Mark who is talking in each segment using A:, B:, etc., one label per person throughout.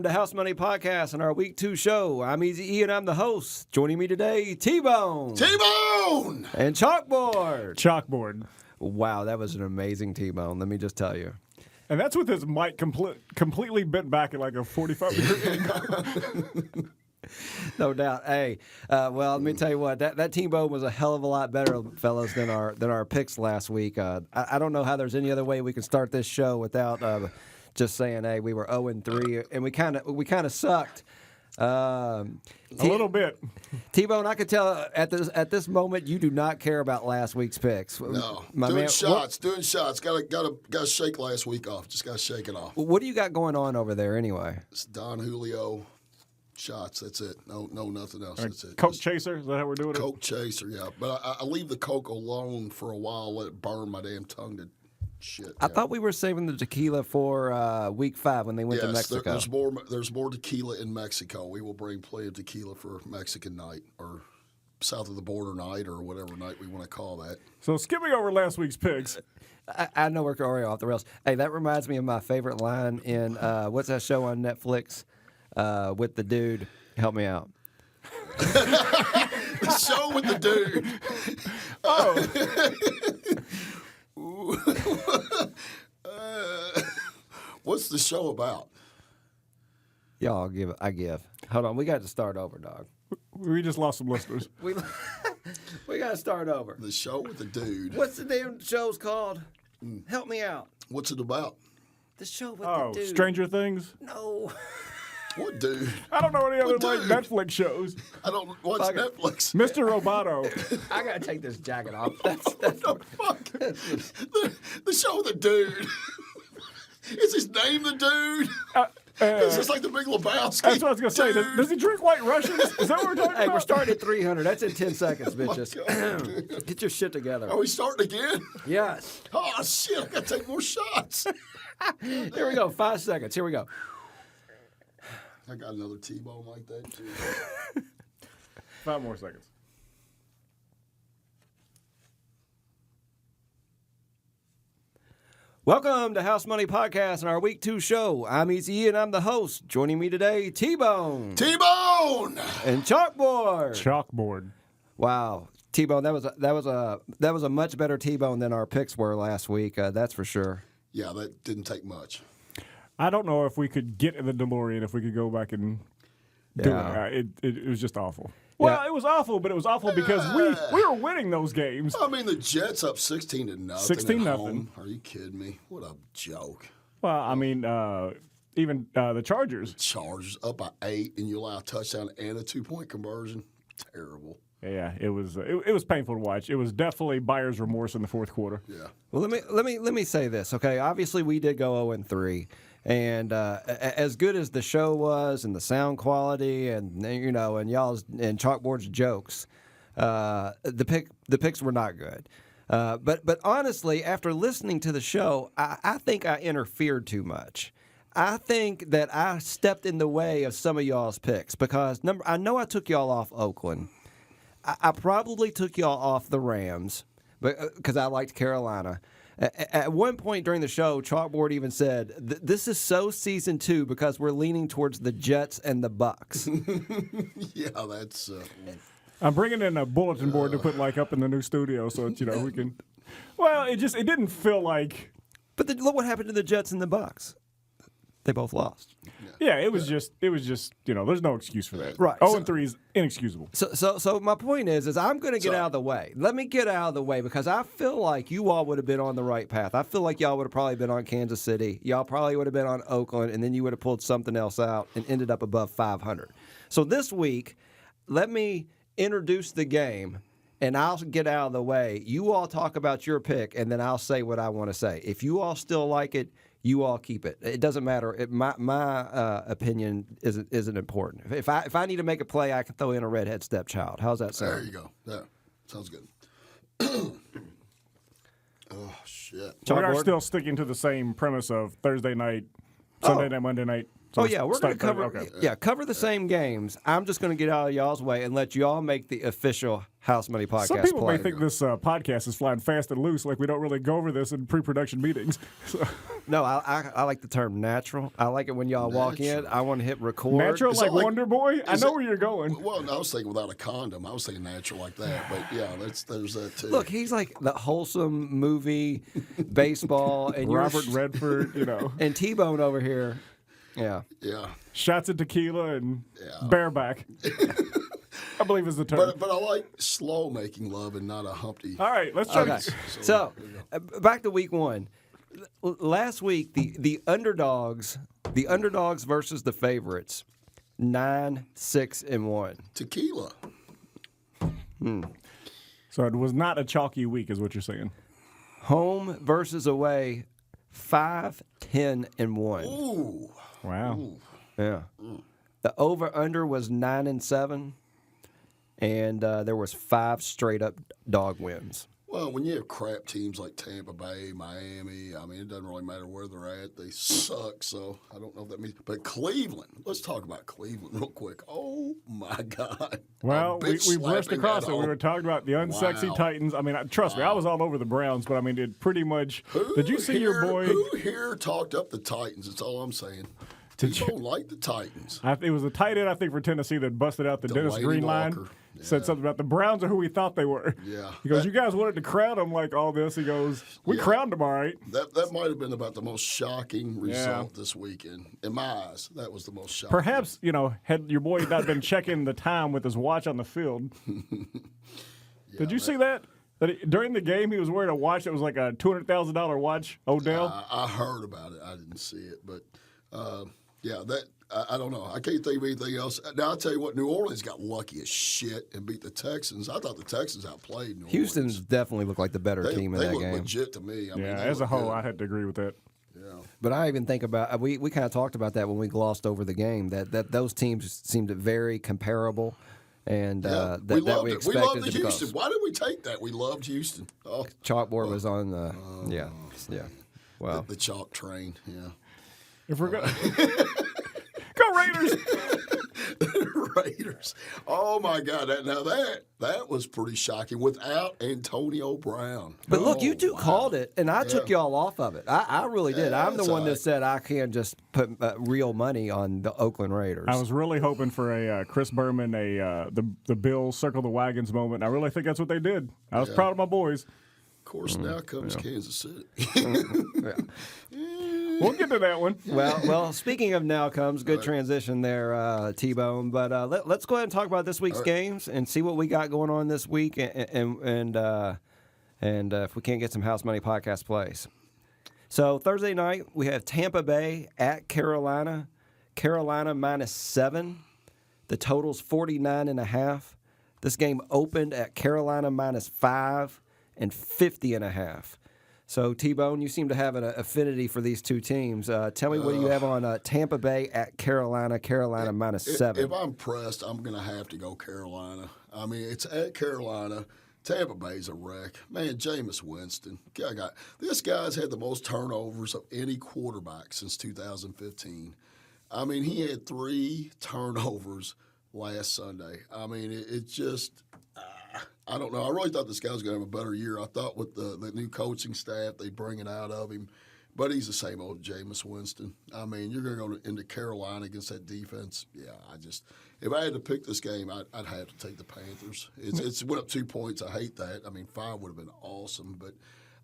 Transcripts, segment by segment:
A: Welcome to House Money Podcast and our Week 2 show. I'm Easy E and I'm the host. Joining me today, T-Bone.
B: T-Bone!
A: And Chalkboard.
C: Chalkboard.
A: Wow, that was an amazing T-Bone, let me just tell you.
C: And that's with his mic completely bent back at like a 45-degree angle.
A: No doubt. Hey, well, let me tell you what, that T-Bone was a hell of a lot better, fellas, than our picks last week. I don't know how there's any other way we can start this show without just saying, hey, we were 0-3, and we kind of sucked.
C: A little bit.
A: T-Bone, I could tell at this moment you do not care about last week's picks.
B: No,
A: doing shots.
B: Got to shake last week off. Just got to shake it off.
A: What do you got going on over there anyway?
B: It's Don Julio shots. That's it. No, nothing else. That's it.
C: Coke chaser. Is that how we're doing it?
B: Coke chaser. Yeah, but I leave the Coke alone for a while. Let it burn my damn tongue to shit.
A: I thought we were saving the tequila for week 5 when they went to Mexico.
B: There's more tequila in Mexico. We will bring plenty of tequila for Mexican night or south of the border night or whatever night we want to call that.
C: So skipping over last week's picks.
A: I know we're already off the rails. Hey, that reminds me of my favorite line in what's that show on Netflix with the dude? Help me out.
B: The show with the dude.
C: Oh.
B: What's the show about?
A: Y'all I give. Hold on, we got to start over, dog.
C: We just lost some listeners.
A: We got to start over.
B: The show with the dude.
A: What's the damn show's called? Help me out.
B: What's it about?
A: The show with the dude.
C: Stranger Things?
A: No.
B: What dude?
C: I don't know any other
B: What
C: like
B: dude?
C: Netflix shows.
B: I don't watch Netflix.
C: Mr. Roboto.
A: I got to take this jacket off. That's
B: The fuck? The show with the dude. Is his name the dude? Is this like the Big Lebowski?
C: That's what I was going to say. Does he drink White Russians? Is that what we're talking
A: Hey,
C: about?
A: we're starting at 300. That's in 10 seconds, bitches.
B: God.
A: Get your shit together.
B: Are we starting again?
A: Yes.
B: Oh, shit. I got to take more shots.
A: Here we go. 5 seconds. Here we go.
B: I got another T-bone like that, too.
C: 5 more seconds.
A: Welcome to House Money Podcast and our Week 2 show. I'm Easy E and I'm the host. Joining me today, T-Bone.
B: T-bone!
A: And Chalkboard.
C: Chalkboard.
A: Wow. T-Bone, that was a much better T-Bone than our picks were last week. That's for sure.
B: Yeah, that didn't take much.
C: I don't know if we could get in the DeLorean if we could go back and do it. It was just awful. Well, it was awful, but it was awful because we were winning those games.
B: I mean, the Jets up 16-0.
C: 16-0.
B: Are you kidding me? What a joke.
C: Well, I mean, even the Chargers.
B: Chargers up by 8, and you allow a touchdown and a 2-point conversion. Terrible.
C: Yeah, it was painful to watch. It was definitely buyer's remorse in the fourth quarter.
B: Yeah.
A: Well, let me say this, okay? Obviously, we did go 0-3. And as good as the show was, and the sound quality, and y'all's and Chalkboard's jokes, the picks were not good. But honestly, after listening to the show, I think I interfered too much. I think that I stepped in the way of some of y'all's picks because I know I took y'all off Oakland. I probably took y'all off the Rams because I liked Carolina. At one point during the show, Chalkboard even said, "This is so season 2 because we're leaning towards the Jets and the Bucks."
B: Yeah, that's.
C: I'm bringing in a bulletin board to put up in the new studio so that we can. Well, it didn't feel like.
A: But look what happened to the Jets and the Bucks. They both lost.
C: Yeah, it was just there's no excuse for that.
A: Right.
C: 0-3 is inexcusable.
A: So my point is I'm going to get out of the way. Let me get out of the way because I feel like you all would have been on the right path. I feel like y'all would have probably been on Kansas City. Y'all probably would have been on Oakland, and then you would have pulled something else out and ended up above 500. So this week, let me introduce the game, and I'll get out of the way. You all talk about your pick, and then I'll say what I want to say. If you all still like it, you all keep it. It doesn't matter. My opinion isn't important. If I need to make a play, I can throw in a redhead stepchild. How's that sound?
B: There you go. Yeah, sounds good. Oh shit!
C: We are still sticking to the same premise of Thursday night, Sunday night, Monday night.
A: Oh yeah, we're going to
C: start
A: cover.
C: okay.
A: Cover the same games. I'm just going to get out of y'all's way and let y'all make the official House Money podcast.
C: Some people
A: play.
C: may think this podcast is flying fast and loose, like we don't really go over this in pre-production meetings. So.
A: No, I like the term natural. I like it when y'all walk in. I want to hit record.
C: Natural, like Wonder Boy. I know where you're going.
B: Well, no, I was thinking without a condom. I was thinking natural like that, but yeah, there's that too.
A: Look, he's like the wholesome movie, baseball, and
C: Robert Redford,
A: and T-Bone over here. Yeah.
B: Yeah.
C: Shots of tequila and bareback. I believe is the term.
B: But I like slow making love and not a Humpty.
C: All right, let's try.
A: Okay. So back to week 1. Last week, the underdogs versus the favorites, 9-6-1.
B: Tequila.
C: So it was not a chalky week, is what you're saying.
A: Home versus away, 5-10-1.
B: Ooh.
C: Wow.
B: Ooh.
A: Yeah. The over/under was 9-7, and there was 5 straight up dog wins.
B: Well, when you have crap teams like Tampa Bay, Miami, I mean, it doesn't really matter where they're at. They suck, so I don't know if that means. But Cleveland, let's talk about Cleveland real quick. Oh, my God.
C: Well, we brushed across it. We were talking about the unsexy Titans. I mean, trust me, I was all over the Browns, but I mean, it pretty much. Did you see your boy?
B: Who here talked up the Titans? That's all I'm saying. People don't like the Titans.
C: It was a tight end, I think, for Tennessee that busted out the Dennis Green line.
B: Yeah.
C: Said something about the Browns are who we thought they were.
B: Yeah.
C: He goes, you guys wanted to crown them like all this. He goes, we crowned them all right.
B: That might have been about the most shocking result this weekend. In my eyes, that was the most shocking.
C: Perhaps, had your boy not been checking the time with his watch on the field. Did you see that? During the game, he was wearing a watch that was like a $200,000 watch, Odell?
B: I heard about it. I didn't see it. But, I don't know. I can't think of anything else. Now, I'll tell you what, New Orleans got lucky as shit and beat the Texans. I thought the Texans outplayed New
A: Houston
B: Orleans.
A: definitely looked like the better team in that
B: They
A: game.
B: look legit to me. I mean,
C: as a whole, I had to agree with that.
B: Yeah.
A: But I even think about we kind of talked about that when we glossed over the game that those teams seemed very comparable, and
B: we loved
A: we
B: it.
A: expected
B: We loved
A: to
B: Houston.
A: go.
B: Why did we take that? We loved Houston. Oh,
A: Chalkboard was on the Wow.
B: the chalk train. Yeah.
C: If we're going Go Raiders!
B: Raiders. Oh my God! That was pretty shocking without Antonio Brown.
A: But look, you two called it, and I took y'all off of it. I really did. I'm the one that said I can't just put real money on the Oakland Raiders.
C: I was really hoping for a Chris Berman, the Bills circle the wagons moment. I really think that's what they did. I was proud of my boys.
B: Of course, now comes Kansas City.
C: We'll get to that one.
A: Well. Speaking of now comes, good transition there, T-Bone. But let's go ahead and talk about this week's games and see what we got going on this week, and if we can't get some House Money podcast plays. So Thursday night we have Tampa Bay at Carolina. Carolina -7. The total's 49.5. This game opened at Carolina -5 and 50.5. So, T-Bone, you seem to have an affinity for these two teams. Tell me what do you have on Tampa Bay at Carolina -7.
B: If I'm pressed, I'm going to have to go Carolina. I mean, it's at Carolina. Tampa Bay's a wreck. Man, Jameis Winston. This guy's had the most turnovers of any quarterback since 2015. I mean, he had 3 turnovers last Sunday. I mean, it just I don't know. I really thought this guy was going to have a better year. I thought with the new coaching staff, they bring it out of him. But he's the same old Jameis Winston. I mean, you're going to go into Carolina against that defense. Yeah, if I had to pick this game, I'd have to take the Panthers. It's went up 2 points. I hate that. I mean, 5 would have been awesome, but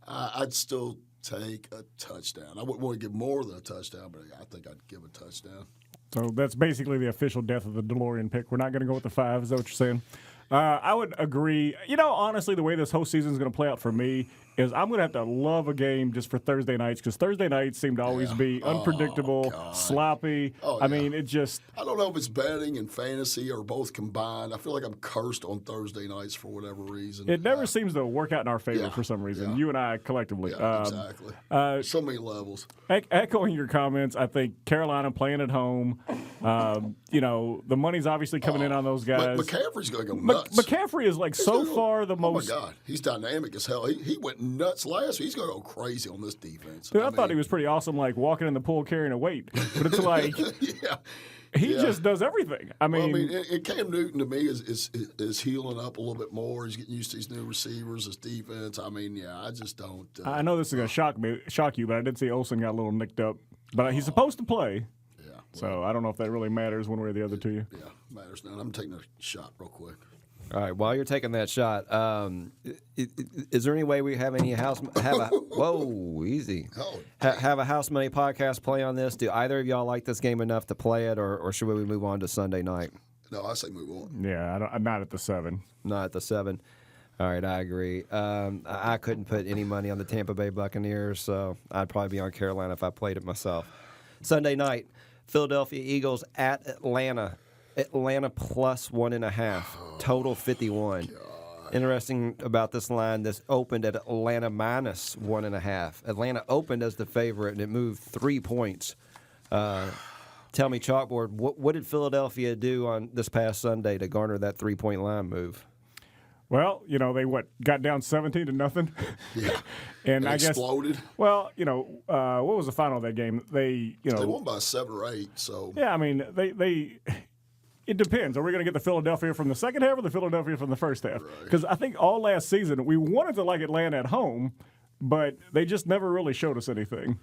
B: I'd still take a touchdown. I wouldn't want to give more than a touchdown, but I think I'd give a touchdown.
C: So that's basically the official death of the DeLorean pick. We're not going to go with the 5. Is that what you're saying? I would agree. Honestly, the way this whole season is going to play out for me is I'm going to have to love a game just for Thursday nights because Thursday nights seem to always be unpredictable, sloppy.
B: Oh,
C: I mean, it just –
B: I don't know if it's betting and fantasy or both combined. I feel like I'm cursed on Thursday nights for whatever reason.
C: It never seems to work out in our favor for some reason, you and I collectively.
B: Yeah, exactly. So many levels.
C: Echoing your comments, I think Carolina playing at home, the money's obviously coming in on those guys.
B: McCaffrey's going to go nuts.
C: McCaffrey is so far the most.
B: Oh, my God. He's dynamic as hell. He went nuts last week. He's going to go crazy on this defense.
C: Dude, I thought he was pretty awesome, like walking in the pool carrying a weight. But it's like he just does everything. I mean,
B: Cam Newton to me is healing up a little bit more. He's getting used to these new receivers, his defense. I mean, I just don't.
C: I know this is going to shock you, but I did see Olsen got a little nicked up. But he's supposed to play.
B: Yeah. Well,
C: so I don't know if that really matters one way or the other to you.
B: Yeah, matters not. I'm taking a shot real quick.
A: All right, while you're taking that shot, is there any way we have whoa, easy.
B: Oh,
A: have a House Money podcast play on this? Do either of y'all like this game enough to play it, or should we move on to Sunday night?
B: No, I say move on.
C: Yeah, I'm not at the 7.
A: Not at the 7. All right, I agree. I couldn't put any money on the Tampa Bay Buccaneers, so I'd probably be on Carolina if I played it myself. Sunday night, Philadelphia Eagles at Atlanta. Atlanta plus 1.5. Total 51. God. Interesting about this line. This opened at Atlanta minus 1.5. Atlanta opened as the favorite, and it moved 3 points. Tell me, Chalkboard, what did Philadelphia do on this past Sunday to garner that 3-point line move?
C: Well, they got down 17-0.
B: Yeah,
C: and I guess
B: exploded.
C: Well, what was the final of that game? They
B: won by 7 or 8. So
C: yeah, I mean they. It depends. Are we going to get the Philadelphia from the second half or the Philadelphia from the first half? Because I think all last season we wanted to like Atlanta at home, but they just never really showed us anything.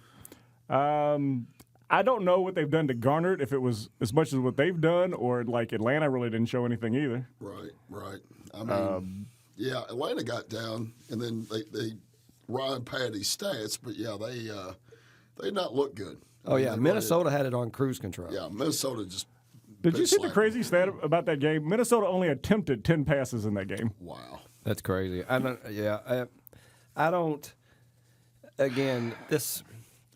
C: I don't know what they've done to garner it, if it was as much as what they've done, or like Atlanta really didn't show anything either.
B: Right. I mean, Atlanta got down, and then they Ryan Patty's stats, but they not look good.
A: Minnesota had it on cruise control.
B: Yeah, Minnesota just.
C: Did you see the crazy stat about that game? Minnesota only attempted 10 passes in that game.
B: Wow,
A: that's crazy. I don't. Again,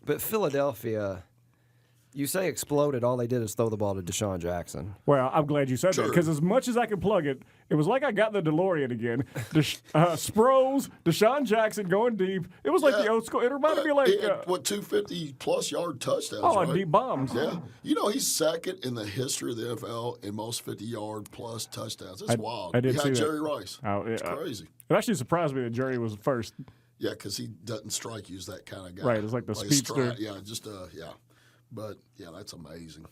A: but Philadelphia. You say exploded. All they did is throw the ball to Deshaun Jackson.
C: Well, I'm glad you said that, because as much as I could plug it, it was like I got the DeLorean again. Sproles, Deshaun Jackson going deep. It was like the old school. It reminded me like
B: 250-plus yard touchdowns.
C: Oh, deep bombs.
B: Yeah, he's second in the history of the NFL in most 50-yard-plus touchdowns. It's wild.
C: I did see
B: Jerry
C: that.
B: Rice. It's crazy.
C: It actually surprised me that Jerry was first.
B: Yeah, because he doesn't strike you as that kind of guy.
C: Right, it's like the speedster.
B: But, that's amazing.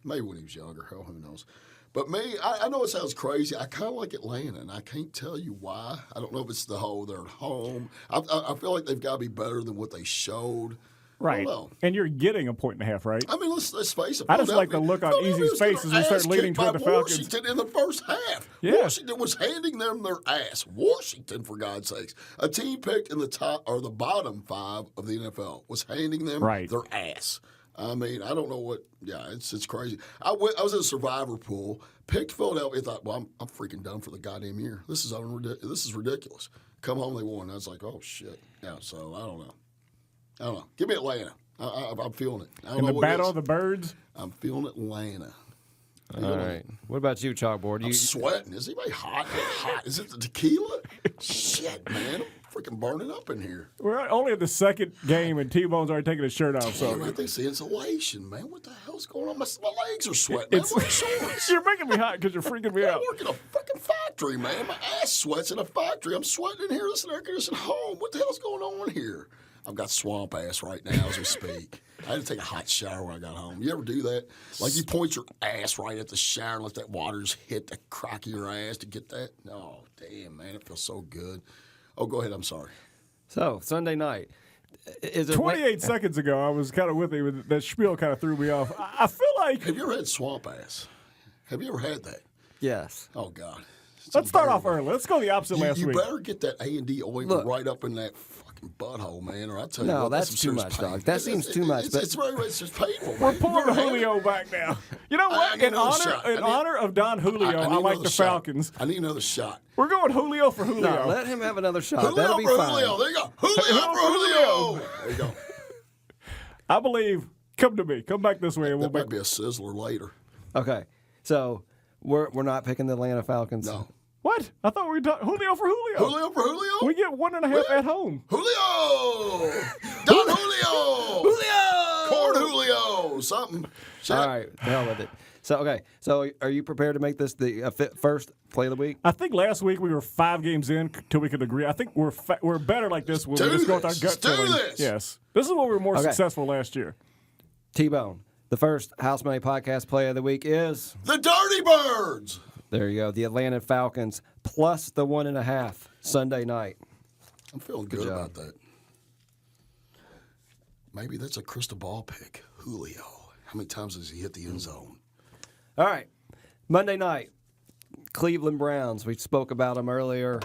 B: Maybe when he was younger. Hell, who knows? But me, I know it sounds crazy. I kind of like Atlanta, and I can't tell you why. I don't know if it's the whole they're at home. I feel like they've got to be better than what they showed.
C: Right. And you're getting 1.5 points, right?
B: I mean, let's face it.
C: I just like the look on Easy's face as we start leaning toward the Falcons.
B: Washington in the first half.
C: Yeah.
B: Washington was handing them their ass. Washington, for God's sakes. A team picked in the top or the bottom 5 of the NFL was handing them their ass. I mean, I don't know what. Yeah, it's crazy. I was in a survivor pool, picked Philadelphia. Thought, well, I'm freaking done for the goddamn year. This is ridiculous. Come home, they won. I was like, oh shit. Yeah. So I don't know. Give me Atlanta. I'm feeling it. I don't know
C: the Battle of the Birds.
B: I'm feeling Atlanta.
A: All right. What about you, Chalkboard?
B: I'm sweating. Is anybody hot? Is it the tequila? Shit, man. I'm freaking burning up in here.
C: We're only at the second game, and T-Bone's already taking his shirt off. So
B: I think it's the insulation, man. What the hell's going on? My legs are sweating. I'm wearing shorts.
C: You're making me hot because you're freaking me out.
B: I work in a fucking factory, man. My ass sweats in a factory. I'm sweating in here. Listen, air conditioning home. What the hell's going on here? I've got swamp ass right now as we speak. I had to take a hot shower when I got home. You ever do that? Like you point your ass right at the shower and let that water just hit the crack of your ass to get that? Oh, damn, man. It feels so good. Oh, go ahead. I'm sorry.
A: So, Sunday night.
C: 28 seconds ago, I was kind of with you. That spiel kind of threw me off. I feel like...
B: Have you ever had swamp ass? Have you ever had that?
A: Yes.
B: Oh, God.
C: Let's start off early. Let's go the opposite last week.
B: You better get that A&D ointment right up in that fucking butthole, man, or I'll tell you what,
A: that's too much, dog. That seems too much.
B: It's just painful.
C: We're pulling Julio back now. You know what? In honor of Don Julio, I like the Falcons.
B: I need another shot.
C: We're going Julio for Julio.
A: No, let him have another shot.
B: Julio
A: That'll be
B: for
A: fine.
B: Julio. There you go. Julio for Julio. There you go.
C: I believe. Come to me. Come back this way, and we'll
B: might be a sizzler later.
A: Okay, so we're not picking the Atlanta Falcons.
C: No. What? I thought we were talking Julio for Julio.
B: Julio for Julio?
C: We get 1.5 at home.
B: Julio! Don Julio!
A: Julio!
B: Corn Julio! Something. Shit.
A: All right, hell with it. So are you prepared to make this the first play of the week?
C: I think last week we were 5 games in till we could agree. I think we're better like this when we just go with our gut feeling. Yes. This is when we were more successful last year.
A: T-Bone, the first House Money Podcast play of the week is...
B: The Dirty Birds!
A: There you go. The Atlanta Falcons plus the 1.5 Sunday night.
B: I'm feeling good about that. Maybe that's a crystal ball pick. Julio. How many times has he hit the end zone?
A: All right. Monday night, Cleveland Browns. We spoke about them earlier.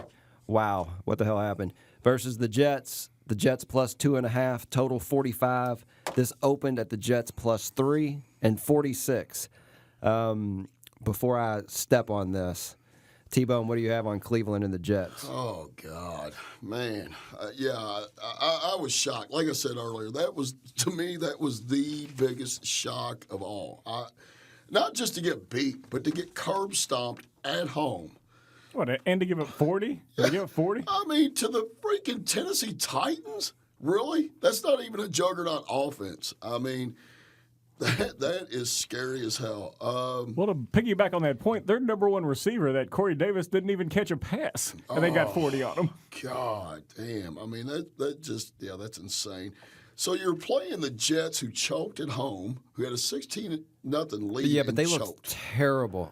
A: Wow. What the hell happened? Versus the Jets. The Jets plus 2.5, total 45. This opened at the Jets plus 3 and 46. Before I step on this, T-Bone, what do you have on Cleveland and the Jets?
B: Oh, God. Man. I was shocked. Like I said earlier, to me, that was the biggest shock of all. Not just to get beat, but to get curb stomped at home.
C: What, and to give up 40? Did they give up 40?
B: I mean, to the freaking Tennessee Titans? Really? That's not even a juggernaut offense. I mean, that is scary as hell.
C: Well, to piggyback on that point, their number one receiver, that Corey Davis, didn't even catch a pass, and they got 40 on him.
B: God damn. I mean, that's insane. So you're playing the Jets, who choked at home, who had a 16-0 lead.
A: Yeah, but they
B: choked.
A: looked terrible.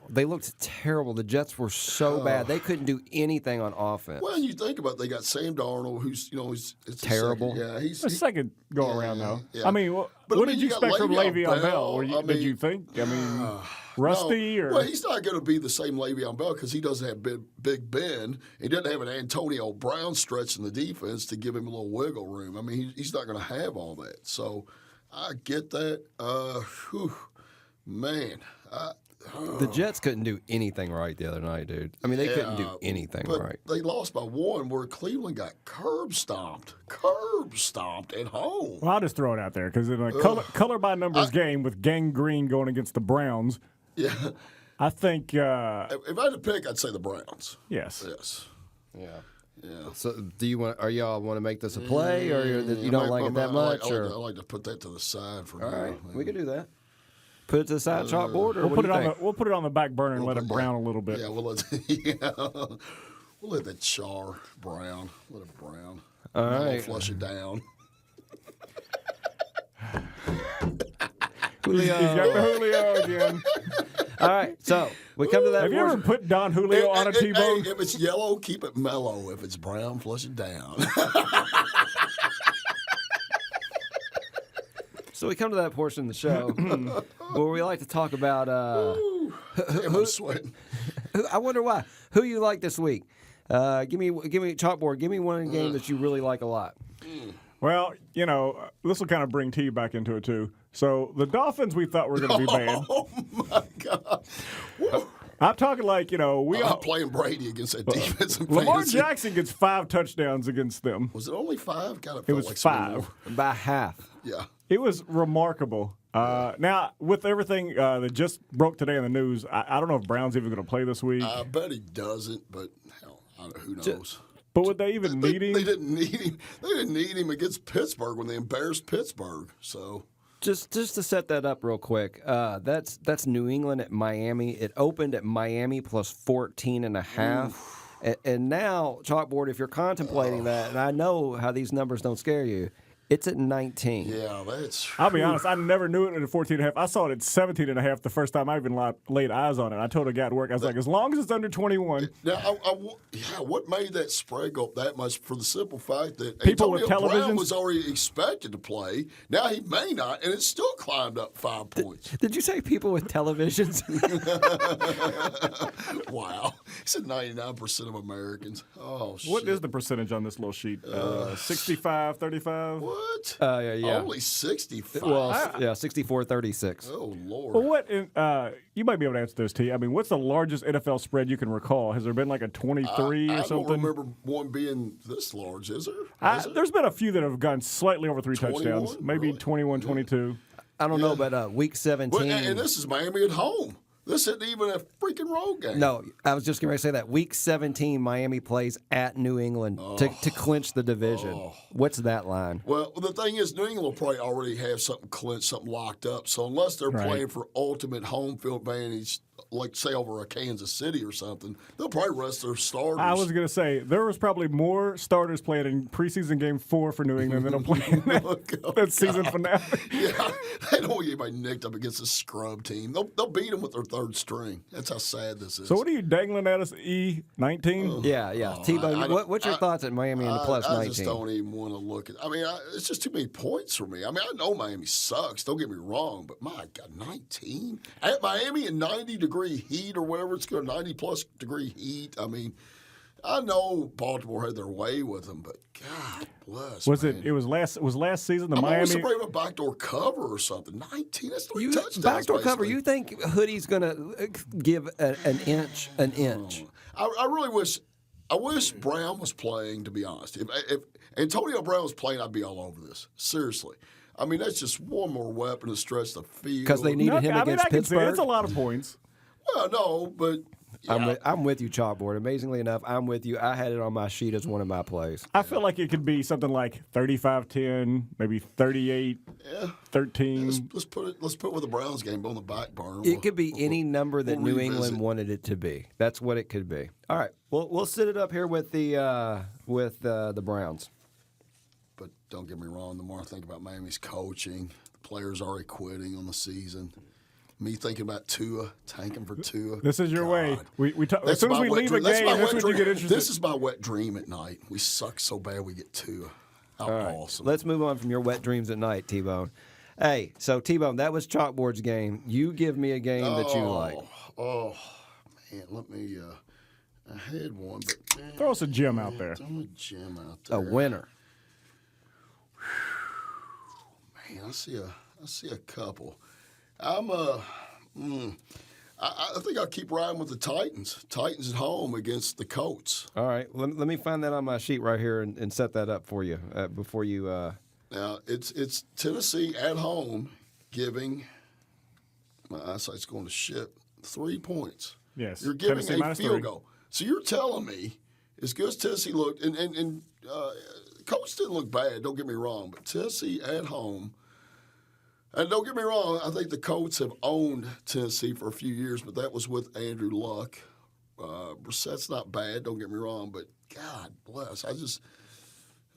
A: The Jets were so bad. They couldn't do anything on offense.
B: Well, you think about it, they got Sam Darnold, who's it's
A: terrible.
B: He's
C: a second go around though.
B: Yeah.
C: I mean, what did you expect from Le'Veon Bell? Did you think? I mean, rusty
B: no.
C: or?
B: Well, he's not going to be the same Le'Veon Bell because he doesn't have Big Ben. He doesn't have an Antonio Brown stretch in the defense to give him a little wiggle room. I mean, he's not going to have all that. So I get that. Man.
A: The Jets couldn't do anything right the other night, dude. I mean, they couldn't do anything right.
B: They lost by 1 where Cleveland got curb stomped at home.
C: Well, I'll just throw it out there because in a color by numbers game with Gang Green going against the Browns,
B: yeah,
C: I think
B: if I had to pick, I'd say the Browns.
C: Yes.
A: Yeah.
B: Yeah.
A: So, are y'all want to make this a play, or you don't like it that much?
B: I like to put that to the side for
A: all
B: now.
A: right, we can do that. Put it to the side chalkboard, or
C: we'll put it on the back burner and let it brown a little bit.
B: Yeah, we'll let that char brown. Let it brown.
A: All right.
B: We'll flush it down.
C: Julio. He's got the Julio again.
A: All right, so we come to that.
C: Have you ever put Don Julio on a T-bone?
B: If it's yellow, keep it mellow. If it's brown, flush it down.
A: So we come to that portion of the show where we like to talk about
B: I'm sweating.
A: I wonder why. Who you like this week? Give me chalkboard. Give me one game that you really like a lot.
C: Well, this will kind of bring T back into it too. So the Dolphins we thought were going to be bad.
B: Oh my God.
C: I'm talking like,
B: I'm playing Brady against that defense. And
C: Lamar Jackson gets 5 touchdowns against them.
B: Was it only 5? God,
C: it was
B: like
C: 5.
A: By half.
B: Yeah.
C: It was remarkable. Now, with everything that just broke today in the news, I don't know if Brown's even going to play this week.
B: I bet he doesn't, but hell, who knows?
C: But would they even need him?
B: They didn't need him. They didn't need him against Pittsburgh when they embarrassed Pittsburgh. So
A: just to set that up real quick, that's New England at Miami. It opened at Miami plus 14.5. And now, chalkboard, if you're contemplating that, and I know how these numbers don't scare you, it's at 19.
B: Yeah, that's.
C: I'll be honest. I never knew it at 14.5. I saw it at 17.5 the first time I even laid eyes on it. I told a guy at work, I was like, as long as it's under 21.
B: Now, what made that spread go up that much? For the simple fact that
C: people with
B: Antonio Brown
C: televisions
B: was already expected to play. Now he may not, and it still climbed up 5 points.
A: Did you say people with televisions?
B: Wow, he said 99% of Americans. Oh, shit.
C: What is the percentage on this little sheet? 65, 35.
B: What?
A: Yeah.
B: Only 65.
A: Well, 64-36.
B: Oh Lord.
C: Well, you might be able to answer this, T. I mean, what's the largest NFL spread you can recall? Has there been like a 23 or something?
B: I don't remember one being this large, is there?
C: There's been a few that have gone slightly over 3
B: 21?
C: touchdowns, maybe
B: Really?
C: 21, 22.
A: I don't know, but week 17.
B: And this is Miami at home. This isn't even a freaking road game.
A: No, I was just going to say that. Week 17, Miami plays at New England to clinch the division. What's that line?
B: Well, the thing is, New England will probably already have something clinched, something locked up. So unless they're playing for ultimate home field advantage, like say over a Kansas City or something, they'll probably rest their starters.
C: I was going to say there was probably more starters playing in preseason game 4 for New England than will play in that season finale.
B: Yeah, they don't want anybody nicked up against a scrub team. They'll beat them with their third string. That's how sad this is.
C: So what are you dangling at us, E19?
A: Yeah. T-Bone, what's your thoughts at Miami in the plus 19?
B: I just don't even want to look at. I mean, it's just too many points for me. I mean, I know Miami sucks. Don't get me wrong, but my God, 19 at Miami in 90-degree heat or whatever it's going, 90+ degree heat. I mean, I know Baltimore had their way with them, but God bless.
C: Was
B: man.
C: it? It was last season. The
B: I'm
C: Miami.
B: almost afraid of a backdoor cover or something. 19. That's 3 touchdowns.
A: Backdoor cover.
B: basically.
A: You think Hoodie's going to give an inch?
B: I really wish. I wish Brown was playing. To be honest, if Antonio Brown was playing, I'd be all over this. Seriously. I mean, that's just one more weapon to stretch the field.
A: Because they needed him against
C: I can see it.
A: Pittsburgh.
C: It's a lot of points.
B: Well, no, but yeah.
A: I'm with you, Chalkboard. Amazingly enough, I'm with you. I had it on my sheet as one of my plays.
C: I feel like it could be something like 35-10, maybe 38-13.
B: Let's put it with the Browns game on the back burner.
A: It could be any number that
B: we'll
A: New
B: revisit.
A: England wanted it to be. That's what it could be. All right, we'll sit it up here with the Browns.
B: But don't get me wrong. The more I think about Miami's coaching, the players already quitting on the season. Me thinking about Tua, tanking for Tua.
C: This is your way.
B: God.
C: As soon as we leave a game, that's when you get interested.
B: This is my wet dream at night. We suck so bad we get Tua. How awesome.
A: Let's move on from your wet dreams at night, T-Bone. Hey, so T-Bone, that was Chalkboard's game. You give me a game that you like.
B: Oh, man, let me. I had one, but man,
C: Throw us a gem out there.
B: throw a gem out there.
A: A winner.
B: Man, I see a couple. I think I'll keep riding with the Titans. Titans at home against the Colts.
A: All right, let me find that on my sheet right here and set that up for you before you.
B: Now it's Tennessee at home, giving my eyesight's going to shit 3 points.
C: Yes,
B: you're giving
C: Tennessee
B: a field goal. So you're telling me, as good as Tennessee looked, and Colts didn't look bad. Don't get me wrong, but Tennessee at home. And don't get me wrong, I think the Colts have owned Tennessee for a few years, but that was with Andrew Luck. Brissett's not bad, don't get me wrong, but God bless. I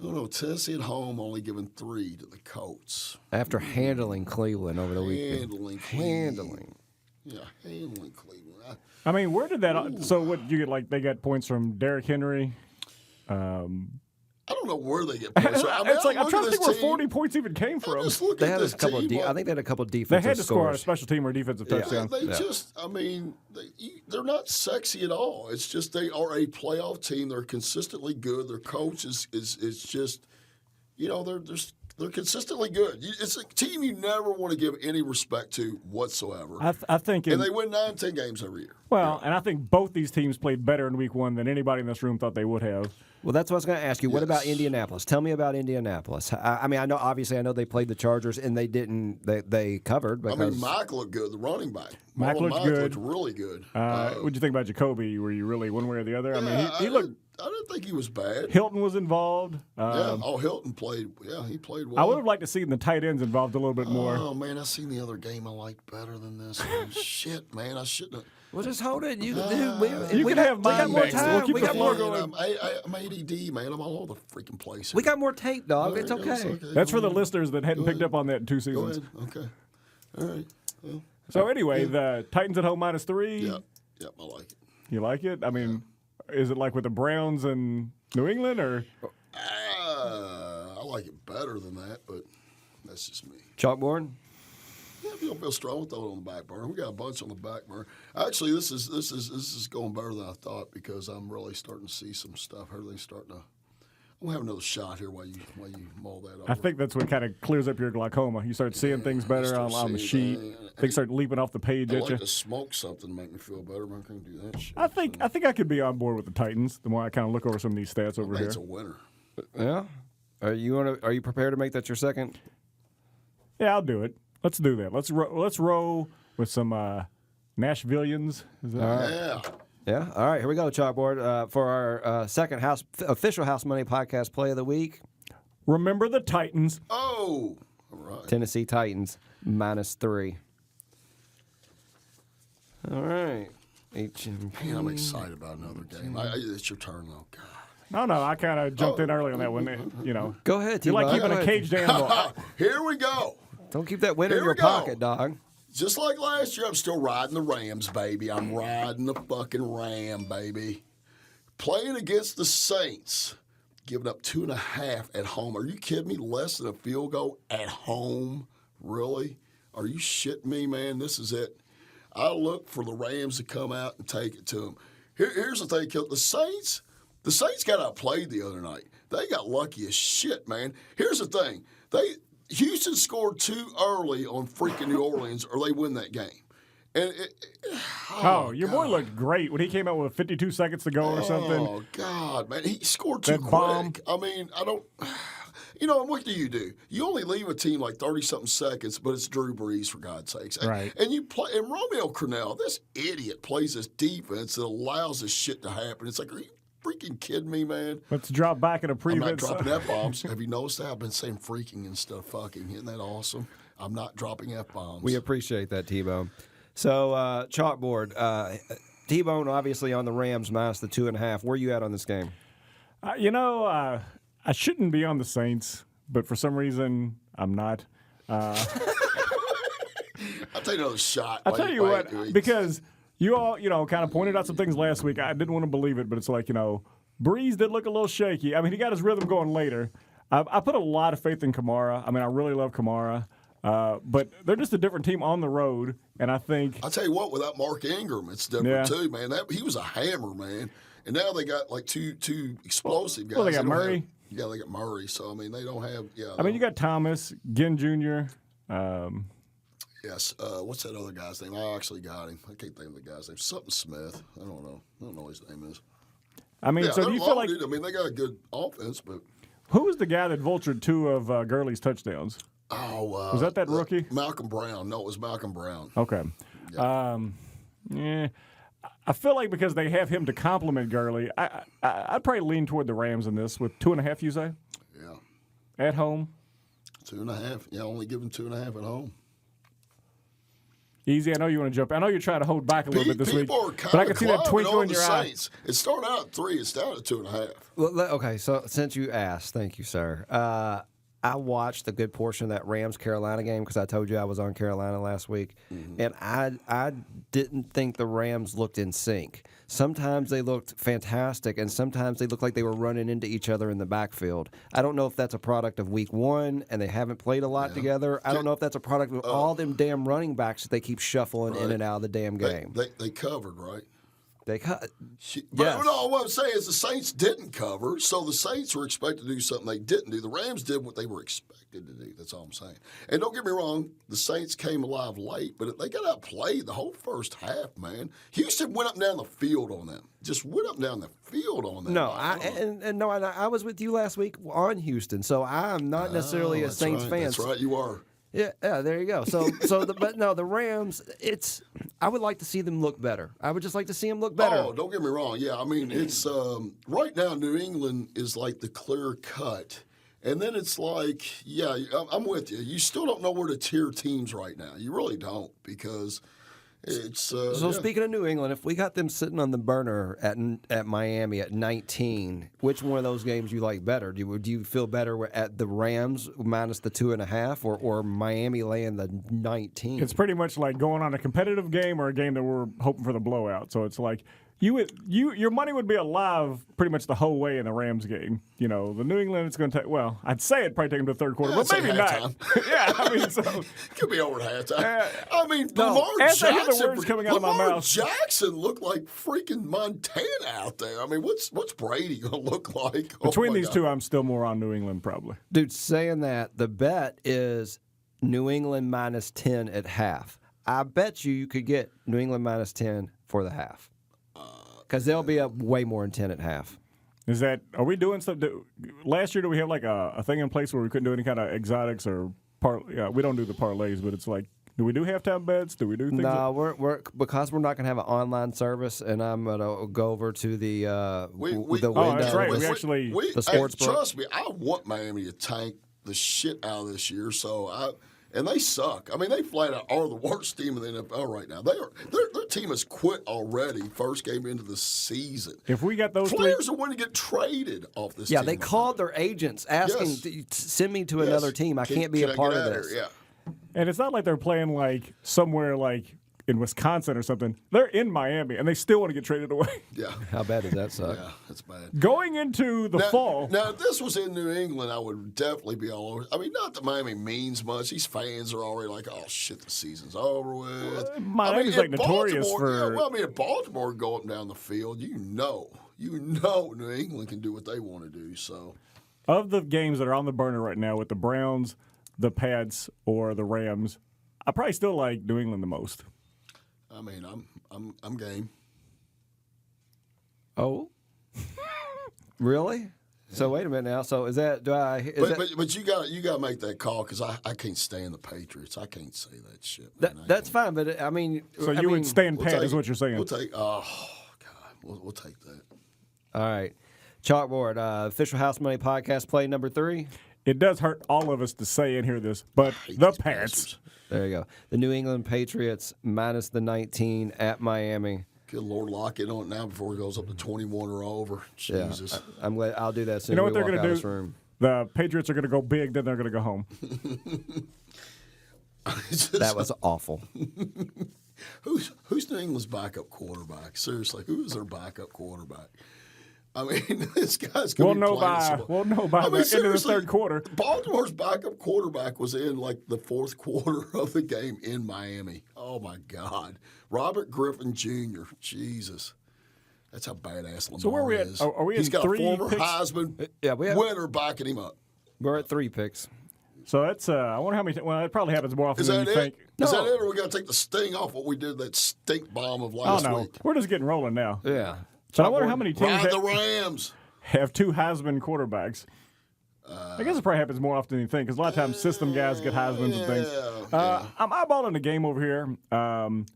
B: don't know, Tennessee at home only giving 3 to the Colts.
A: After handling Cleveland over the weekend.
B: Handling. Yeah, handling Cleveland.
C: I mean, where did that? So what you get? Like they got points from Derrick Henry.
B: I don't know where they get points. I mean,
C: It's like I'm trying to think where
B: team.
C: 40 points even came from.
B: Just look
A: They
B: at
A: had
B: this
A: a couple.
B: team.
A: I think they had a couple
C: They
A: defensive
C: had to score on a
A: scores.
C: special team or defensive touchdown.
B: They just, I mean, they're not sexy at all. It's just they are a playoff team. They're consistently good. Their coach is just, they're consistently good. It's a team you never want to give any respect to whatsoever.
C: I think,
B: and they win 9-10 games every year.
C: Well, and I think both these teams played better in Week 1 than anybody in this room thought they would have.
A: Well, that's what I was going to ask you. What
B: Yes.
A: about Indianapolis? Tell me about Indianapolis. I mean, I know they played the Chargers and they didn't. They covered because
B: I mean, Mike looked good, the running back.
C: Mike looked
B: Mike
C: good.
B: looked really good.
C: What'd you think about Jacoby? Were you really one way or the other? I mean,
B: Yeah,
C: he looked.
B: I didn't think he was bad.
C: Hilton was involved.
B: Hilton played. Yeah, he played well.
C: I would have liked to see the tight ends involved a little bit more.
B: Oh man, I seen the other game I liked better than this. Shit, man, I shouldn't have.
A: well, just hold it. You can
C: have
A: we
C: mine
A: got more
C: next.
A: time.
C: We'll keep
A: we
C: the
A: got
C: floor
A: more.
C: going.
B: I'm ADD, man. I'm all over the freaking place.
A: We got more tape, dog. It's
B: All right,
A: okay.
C: That's for the listeners that hadn't picked up on that in 2
B: Go
C: seasons.
B: ahead. Okay. All right. Well,
C: So anyway, the Titans at home -3.
B: yep, I like it.
C: You like it? I mean, is it like with the Browns and New England, or
B: I like it better than that, but that's just me.
A: Chalkboard.
B: Yeah, if you don't feel strong, throw it on the back burner. We got a bunch on the back burner. Actually, this is going better than I thought because I'm really starting to see some stuff. Everything's starting to. I'm gonna have another shot here while you mull that over.
C: I think that's what kind of clears up your glaucoma. You start seeing things better on the sheet. Things start leaping off the page
B: I
C: at
B: like
C: you.
B: to smoke something to make me feel better, but I can't do that shit.
C: I think I could be on board with the Titans. The more I kind of look over some of these stats over here.
B: It's a winner.
A: Yeah. Are you prepared to make that your second?
C: Yeah, I'll do it. Let's do that. Let's roll with some Nashvillians. Is that
B: Yeah.
A: Yeah. All right. Here we go, chalkboard. For our second official House Money Podcast play of the week,
C: Remember the Titans.
B: Oh, all right.
A: Tennessee Titans -3. All right. HMP.
B: Man, I'm excited about another game. It's your turn, though. God.
C: No, I kind of jumped in early on that one. You know,
A: Go ahead,
C: you like
A: T-Bone.
C: keeping
A: Go
C: a
A: ahead.
C: caged animal.
B: Here we go.
A: Don't keep that win in
B: Here
A: your
B: we go.
A: pocket, dog.
B: Just like last year, I'm still riding the Rams, baby. I'm riding the fucking Ram, baby. Playing against the Saints, giving up 2.5 at home. Are you kidding me? Less than a field goal at home? Really? Are you shitting me, man? This is it. I look for the Rams to come out and take it to them. Here's the thing, the Saints got outplayed the other night. They got lucky as shit, man. Here's the thing. Houston scored too early on freaking New Orleans, or they win that game. And
C: Your boy looked great when he came out with 52 seconds to go or something.
B: Oh God, man, he scored too
C: That
B: quick.
C: bomb.
B: I mean, I don't. You know, what do? You only leave a team like 30-something seconds, but it's Drew Brees, for God's sakes.
C: Right.
B: And you play, and Romeo Crennel, this idiot, plays this defense that allows this shit to happen. It's like, are you freaking kidding me, man?
C: Let's drop back in a
B: I'm
C: preview.
B: not dropping F-bombs. Have you noticed that? I've been saying freaking instead of fucking. Isn't that awesome? I'm not dropping F-bombs.
A: We appreciate that, T-Bone. So, chalkboard. T-Bone obviously on the Rams minus the 2.5. Where you at on this game?
C: I shouldn't be on the Saints, but for some reason, I'm not.
B: I'll take another shot.
C: I'll tell you what, because you all, kind of pointed out some things last week. I didn't want to believe it, but it's like, Breeze did look a little shaky. I mean, he got his rhythm going later. I put a lot of faith in Kamara. I mean, I really love Kamara. But they're just a different team on the road, and I think
B: I'll tell you what, without Mark Ingram, it's different too, man. He was a hammer, man. And now they got like two explosive guys.
C: Well, they got Murray.
B: They got Murray. So I mean, they don't have. Yeah.
C: I mean, you got Thomas, Ginn Jr.
B: Yes. What's that other guy's name? I actually got him. I can't think of the guy's name. Something Smith. I don't know. I don't know what his name is.
C: I mean, so do you feel like?
B: I mean, they got a good offense, but
C: Who was the guy that vultured 2 of Gurley's touchdowns? Was that rookie?
B: Malcolm Brown. No, it was Malcolm Brown.
C: Okay. Yeah. I feel like because they have him to complement Gurley, I'd probably lean toward the Rams in this with 2.5, you say?
B: Yeah.
C: At home?
B: 2.5. Yeah, only give him 2.5 at home.
C: Easy. I know you want to jump. I know you're trying to hold back a little bit this week.
B: People are
C: But I can see that twinkle in
B: the
C: your eye.
B: Saints. It started out at 3. It's down at 2.5.
A: Well, okay, so since you asked, thank you, sir. I watched a good portion of that Rams-Carolina game because I told you I was on Carolina last week, and I didn't think the Rams looked in sync. Sometimes they looked fantastic, and sometimes they looked like they were running into each other in the backfield. I don't know if that's a product of week 1 and they haven't played a lot together. I don't know if that's a product of all them damn running backs that they keep shuffling in and out of the damn game.
B: They covered, right?
A: They cut.
B: But no, what I'm saying is the Saints didn't cover, so the Saints were expected to do something they didn't do. The Rams did what they were expected to do. That's all I'm saying. And don't get me wrong, the Saints came alive late, but they got outplayed the whole first half, man. Houston went up and down the field on them. Just went up and down the field on them.
A: No, I was with you last week on Houston, so I'm not necessarily a Saints fan.
B: That's right, you are.
A: Yeah, there you go. But the Rams, I would like to see them look better. I would just like to see them look better.
B: Oh, don't get me wrong. Yeah, I mean, it's right now New England is like the clear cut. And then it's like, yeah, I'm with you. You still don't know where to tier teams right now. You really don't because it's
A: Speaking of New England, if we got them sitting on the burner at Miami at 19, which one of those games you like better? Do you feel better at the Rams minus the 2.5 or Miami laying the 19?
C: It's pretty much like going on a competitive game or a game that we're hoping for the blowout. So it's like your money would be alive pretty much the whole way in the Rams game. The New England, it's going to take, well, I'd say it'd probably take them to the third quarter, but maybe not. Yeah, I mean, so.
B: Could be over halftime. I mean, Lamar Jackson looked like freaking Montana out there. I mean, what's Brady going to look like?
C: Between these two, I'm still more on New England probably.
A: Dude, saying that, the bet is New England minus 10 at half. I bet you could get New England minus 10 for the half. Because they'll be up way more than 10 at half.
C: Are we doing stuff? Last year, do we have like a thing in place where we couldn't do any kind of exotics or we don't do the parlays, but it's like Do we do halftime bets? Do we do things?
A: No, we're because we're not going to have an online service, and I'm going to go over to the the window.
C: Oh, that's right.
B: we-
C: We actually-
A: the sports book.
B: trust me, I want Miami to tank the shit out of this year. And they suck. I mean, they flat out are the worst team in the NFL right now. Their team has quit already. First game into the season.
C: If we got those
B: Players are wanting to get traded off this.
A: Yeah,
B: team
A: they
B: right
A: called
B: now.
A: their agents asking,
B: Yes.
A: send me to
B: Yes.
A: another team. I can't be
B: Can
A: a
B: I
A: part
B: get
A: of
B: out
A: this.
B: here? Yeah.
C: And it's not like they're playing like somewhere like in Wisconsin or something. They're in Miami, and they still want to get traded away.
B: Yeah.
A: How bad does that suck?
B: Yeah, that's bad.
C: Going into the fall.
B: Now, if this was in New England, I would definitely be all over. I mean, not that Miami means much. These fans are already like, "Oh shit, the season's over with."
C: Miami's
B: I
C: like
B: mean,
C: notorious
B: Baltimore,
C: for.
B: Yeah, well, I mean, if Baltimore go up and down the field, you know, New England can do what they want to do. So,
C: Of the games that are on the burner right now with the Browns, the Pats, or the Rams, I probably still like New England the most.
B: I mean, I'm game.
A: Oh, really? So wait a minute now. So is that
B: But you got to make that call because I can't stand the Patriots. I can't say that shit. Man.
A: that's fine? But I mean,
C: So
A: I
C: you would
A: mean,
C: stand
B: we'll
C: pat,
B: take-
C: is what you're saying.
B: We'll take. Oh God, we'll take that.
A: All right, chalkboard. Official House Money Podcast play number 3.
C: It does hurt all of us to say and hear this, but the
B: these
C: Pats.
B: bastards.
A: There you go. The New England Patriots minus the 19 at Miami.
B: Good Lord, lock in on it now before it goes up to 21 or over.
A: Yeah,
B: Jesus.
A: I'm glad. I'll do that soon.
C: You know what they're
A: going to
C: do?
A: Room.
C: The Patriots are going to go big, then they're going to go home.
B: It's just-
A: That was awful.
B: Who's New England's backup quarterback? Seriously, who is their backup quarterback? I mean, this guy's going to be playing
C: We'll know by the end of the
B: seriously,
C: third quarter.
B: Baltimore's backup quarterback was in like the fourth quarter of the game in Miami. Oh my God, Robert Griffin Jr. Jesus, that's how badass Lamar
C: So where are we at?
B: is.
C: Are we
B: He's
C: in
B: got
C: three
B: a former
C: picks?
B: Heisman
A: Yeah, we have-
B: winner backing him up.
A: We're at 3 picks.
C: So that's, I wonder how many, well, it probably happens more often
B: Is
C: than
B: that
C: you
B: it?
C: think.
B: Is that
A: No.
B: it, or we got to take the sting off what we did that stink bomb of
C: Oh,
B: last
C: no.
B: week?
C: We're just getting rolling now.
A: Yeah.
C: So I wonder how many teams
B: Ride the
C: have,
B: Rams.
C: have 2 Heisman quarterbacks. I guess it probably happens more often than you think, because a lot of times system guys get Heismans and things.
B: Yeah.
C: I'm eyeballing the game over here.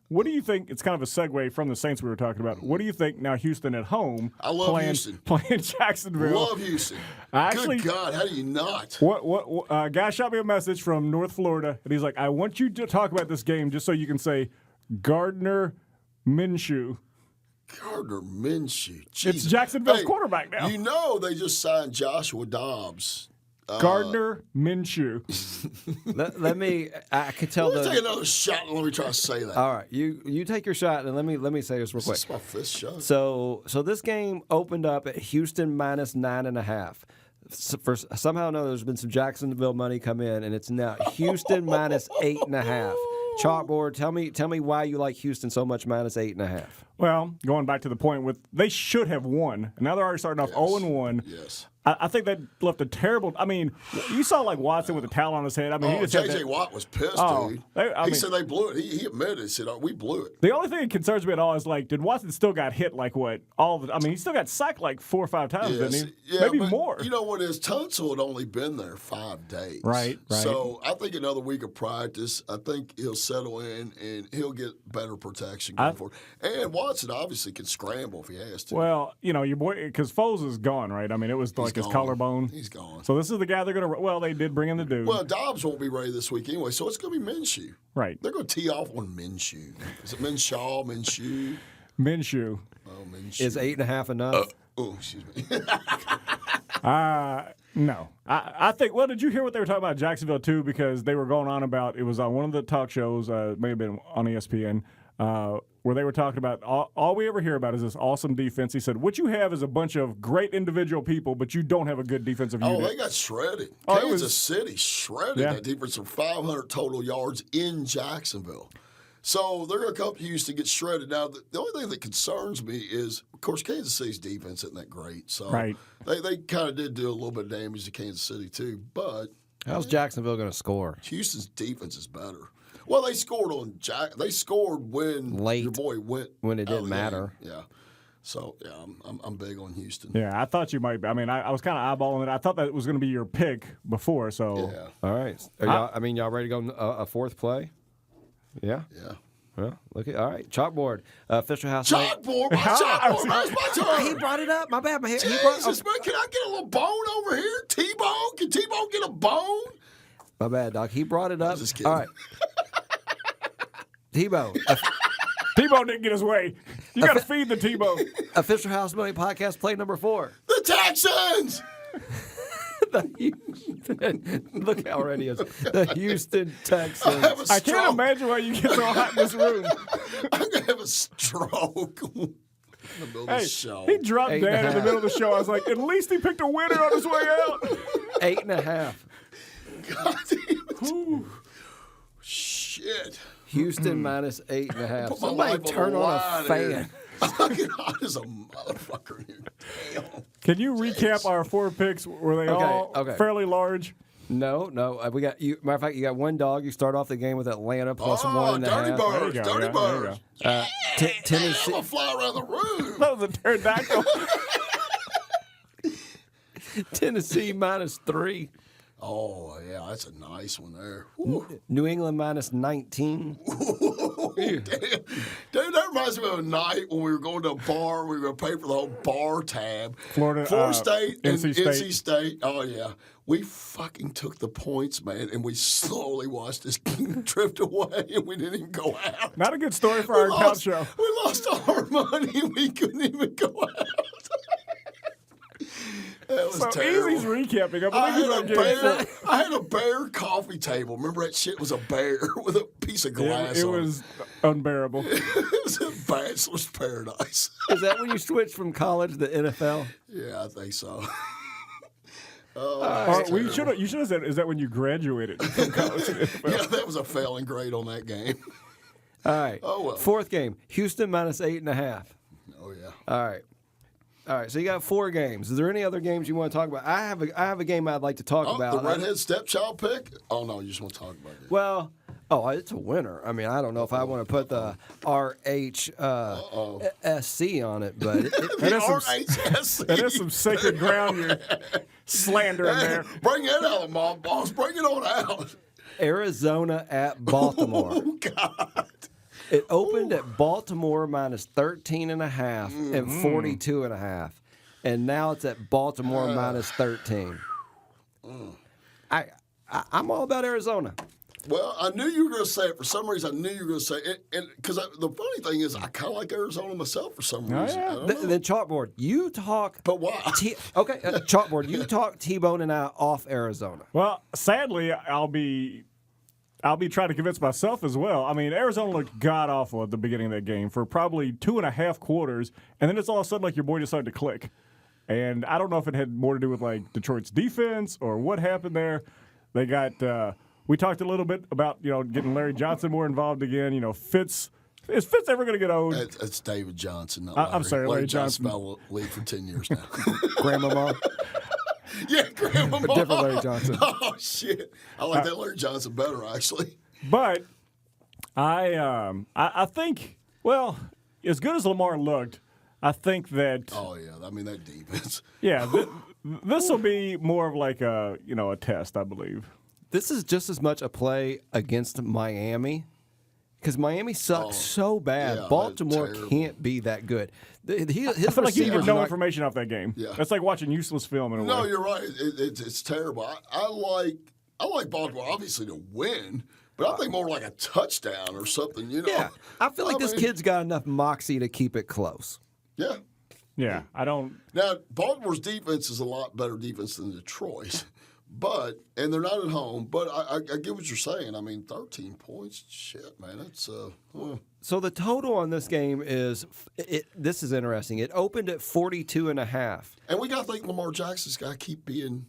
C: What do you think? It's kind of a segue from the Saints we were talking about. What do you think now Houston at home
B: I love
C: playing,
B: Houston.
C: playing Jacksonville?
B: Love Houston.
C: Actually-
B: Good God, how do you not?
C: What guy shot me a message from North Florida, and he's like, I want you to talk about this game just so you can say Gardner Minshew.
B: Gardner Minshew.
C: It's
B: Jesus.
C: Jacksonville's
B: Hey,
C: quarterback now.
B: You know they just signed Joshua Dobbs.
C: Gardner Minshew.
A: let me. I could tell
B: Let me take
A: the.
B: another shot and let me try to say that.
A: All right, you take your shot and let me say this real quick.
B: This is my fifth shot.
A: So this game opened up at Houston minus 9.5. Somehow or another, there's been some Jacksonville money come in, and it's now Houston minus 8.5. Chalkboard, tell me why you like Houston so much minus 8.5.
C: Well, going back to the point with they should have won. And now they're already starting off 0-1.
B: Yes.
C: I think that left a terrible. I mean, you saw like Watson with a towel on his head. I mean, he
B: Oh,
C: just had
B: J.J.
C: that.
B: Watt was pissed,
C: Oh,
B: dude.
C: I
B: He
C: mean-
B: said they blew it. He admitted it. He said, we blew it.
C: The only thing that concerns me at all is like, did Watson still got hit like what? I mean, he still got sacked like 4 or 5 times,
B: Yes.
C: didn't he?
B: Yeah,
C: Maybe
B: but
C: more.
B: You know what is? Tunsil had only been there 5 days.
C: Right.
B: So I think another week of practice, I think he'll settle in and he'll get better protection going forward. And Watson obviously can scramble if he has to.
C: Well, you know, your boy, because Foles is gone, right? I mean, it was like his
B: gone.
C: collarbone.
B: He's gone.
C: So this is the guy they're going to. Well, they did bring in the dude.
B: Well, Dobbs won't be ready this week anyway, so it's going to be Minshew.
C: Right.
B: They're going to tee off on Minshew. Is it Minshaw, Minshew?
C: Minshew.
B: Oh, Minshew.
A: Is 8.5 enough?
B: Oh, excuse me.
C: No. I think, well, did you hear what they were talking about Jacksonville, too? Because they were going on about, it was on one of the talk shows, may have been on ESPN, where they were talking about all we ever hear about is this awesome defense. He said, what you have is a bunch of great individual people, but you don't have a good defensive unit.
B: Oh, they got shredded.
C: Oh, it
B: Kansas
C: was-
B: City shredded
C: Yeah.
B: that defense for 500 total yards in Jacksonville. So they're going to come to Houston, get shredded. Now, the only thing that concerns me is, of course, Kansas City's defense isn't that great. So
C: Right.
B: they kind of did do a little bit of damage to Kansas City, too. But
A: How's Jacksonville going to score?
B: Houston's defense is better. Well, they scored on They scored when
A: Late.
B: your boy went
A: When it
B: out of
A: didn't
B: the
A: matter.
B: game. Yeah. So yeah, I'm big on Houston.
C: Yeah, I thought you might be. I mean, I was kind of eyeballing it. I thought that was going to be your pick before, so.
B: Yeah.
A: All right. Are y'all ready to go a fourth play? Yeah.
B: Yeah.
A: Well, look at all right. Chalkboard. Official housemate.
B: Chalkboard? My chalkboard? Where's my turn?
A: He brought it up. My bad.
B: Jesus, man, can I get a little bone over here? T-Bone? Can T-Bone get a bone?
A: My bad, Doc. He brought it up.
B: just kidding.
A: All right. T-Bone.
C: T-Bone didn't get his way. You got to feed the T-Bone.
A: Official housemate podcast play number 4.
B: The Texans!
A: Look how ready he is. The Houston Texans.
C: I can't imagine why you get so hot in this room.
B: I'm going to have a stroke in the middle of the show.
C: He dropped
A: 8.5.
C: dead in the middle of the show. I was like, at least he picked a winner on his way out.
A: 8.5.
B: God damn it. Shit.
A: Houston minus 8.5.
B: Put my
A: Somebody
B: life
A: turn
B: the
A: on
B: line
A: a fan.
B: here. I'm fucking hot as a motherfucker here. Damn.
C: Can you recap our 4 picks? Were they all fairly large?
A: No. We got you. Matter of fact, you got one dog. You start off the game with Atlanta plus 1.5.
B: Dirty birds.
C: There you go,
B: Dirty
C: yeah, there you
B: birds.
A: Tennessee.
B: I'm going to fly around the room.
C: That was a pterodactyl.
A: Tennessee minus 3.
B: Oh, yeah, that's a nice one there. Whew.
A: New England minus 19.
B: Damn. Dude, that reminds me of a night when we were going to a bar. We were going to pay for the whole bar tab.
C: Florida
B: State and
C: NC State.
B: NC State. Oh, yeah. We fucking took the points, man, and we slowly watched this game drift away, and we didn't even go out.
C: Not a good story for our couch show.
B: We lost all our money, and we couldn't even go out. That was
C: So
B: terrible.
C: Easy's recapping. I believe he's on game 4.
B: I had a bear coffee table. Remember that shit was a bear with a piece of glass
C: It
B: on
C: was unbearable.
B: it was a bachelor's paradise.
A: Is that when you switched from college to the NFL?
B: Yeah, I think so.
C: You should have said, is that when you graduated from college?
B: Yeah, that was a failing grade on that game.
A: All right.
B: Oh, well.
A: 4th game. Houston minus 8.5.
B: Oh, yeah.
A: All right, so you got 4 games. Is there any other games you want to talk about? I have a game I'd like to talk
B: Oh,
A: about.
B: the redhead stepchild pick? Oh, no, you just want to talk about it.
A: Well, it's a winner. I mean, I don't know if I want to put the RHSC on it, but
C: That is some sacred ground you're slandering there.
B: Bring it out, Mom Boss. Bring it on out.
A: Arizona at Baltimore.
B: Oh, God.
A: It opened at Baltimore minus 13.5 and 42.5. And now it's at Baltimore minus 13. I'm all about Arizona.
B: Well, I knew you were going to say it. For some reason, I knew you were going to say it. And because the funny thing is, I kind of like Arizona myself for some reason.
C: yeah.
B: I don't know.
A: Then Chalkboard, you talk.
B: But why?
A: Chalkboard, you talk T-Bone and I off Arizona.
C: Well, sadly, I'll be trying to convince myself as well. I mean, Arizona looked god-awful at the beginning of that game for probably 2.5 quarters, and then it's all of a sudden like your boy decided to click. And I don't know if it had more to do with, like, Detroit's defense or what happened there. They got we talked a little bit about, getting Larry Johnson more involved again. Fitz – is Fitz ever going to get owed?
B: It's David Johnson, not
C: I'm sorry, Larry Johnson.
B: Been in the league for 10 years now.
A: Grandmama.
B: Yeah, Grandma.
A: Different Larry Johnson.
B: Oh, shit. I like that Larry Johnson better, actually.
C: But I think, well, as good as Lamar looked, I think that
B: Oh, yeah. I mean, that defense.
C: yeah, this will be more of like a test, I believe.
A: This is just as much a play against Miami because Miami sucks so bad.
B: yeah,
A: Baltimore
B: terrible.
A: can't be get good. His
C: I feel like you
A: receivers
C: get no
A: are not-
C: information off that game.
B: Yeah.
C: That's like watching useless film in a
B: No,
C: way.
B: you're right. It's terrible. I like Baltimore, obviously, to win, but I think more like a touchdown or something,
A: Yeah, I feel like this
B: mean,
A: kid's got enough moxie to keep it close.
B: Yeah.
C: Yeah, I don't.
B: Now, Baltimore's defense is a lot better defense than Detroit's, and they're not at home. But I get what you're saying. I mean, 13 points, shit, man. That's
A: So the total on this game is this is interesting. It opened at 42.5.
B: and we got to think Lamar Jackson's got to keep being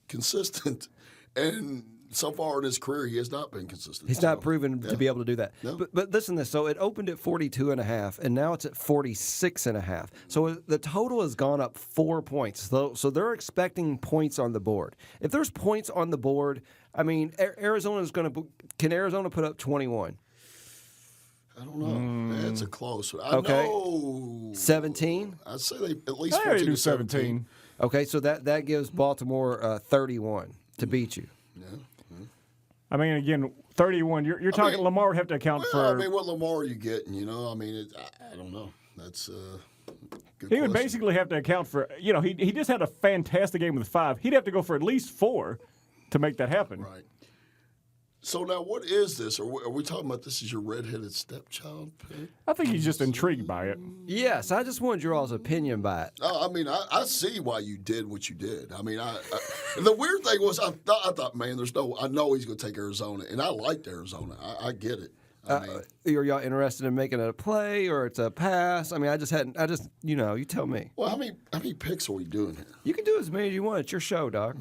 B: consistent, and so far in his career, he has not been consistent.
A: He's not proven to be able to do that.
B: No.
A: But listen to this. So it opened at 42.5, and now it's at 46.5. So the total has gone up 4 points. So they're expecting points on the board. If there's points on the board, I mean, Arizona's going to – can Arizona put up 21?
B: I don't know. That's a close one.
A: Okay.
B: I know
A: 17?
B: I'd say they at least
C: I
B: 14
C: do
B: to 17.
A: Okay, so that gives Baltimore 31 to beat you.
B: Yeah.
C: I mean, again, 31. You're talking Lamar would have to account for.
B: I mean, what Lamar are you getting? You know, I mean, I don't know. That's good.
C: He would basically have to account for. You know, he just had a fantastic game with 5. He'd have to go for at least 4 to make that happen.
B: Right. So now, what is this? Are we talking about this as your redheaded stepchild pick?
C: I think he's just intrigued by it.
A: Yes, I just wanted your all's opinion by it.
B: I mean, I see why you did what you did. I mean, the weird thing was I thought, man, I know he's going to take Arizona, and I liked Arizona. I get it. I mean,
A: Are y'all interested in making it a play or it's a pass? I mean, you tell me.
B: well, how many picks are we doing here?
A: You can do as many as you want. It's your show, Doc.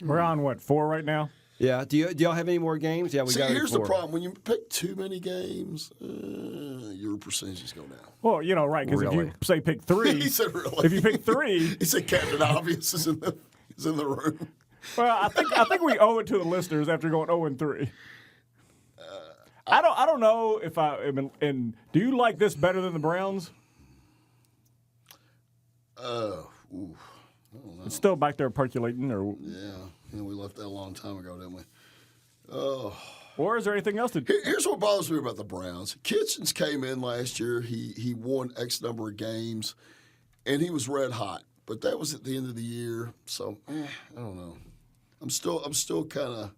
C: We're on, what, 4 right now?
A: Yeah. Do y'all have any more games? Yeah, we got
B: here's
A: 4.
B: the problem. When you pick too many games, your percentages go down.
C: Well, right, because if you say pick 3,
B: He said, really?
C: if you pick 3,
B: He said Captain Obvious is in the room.
C: well, I think we owe it to the listeners after going 0-3. I don't know if and do you like this better than the Browns? It's still back there percolating, or
B: Yeah, we left that a long time ago, didn't we? Oh.
C: Or is there anything else to?
B: Here's what bothers me about the Browns. Kitchens came in last year. He won X number of games, and he was red hot. But that was at the end of the year, so I don't know. I'm still kind of,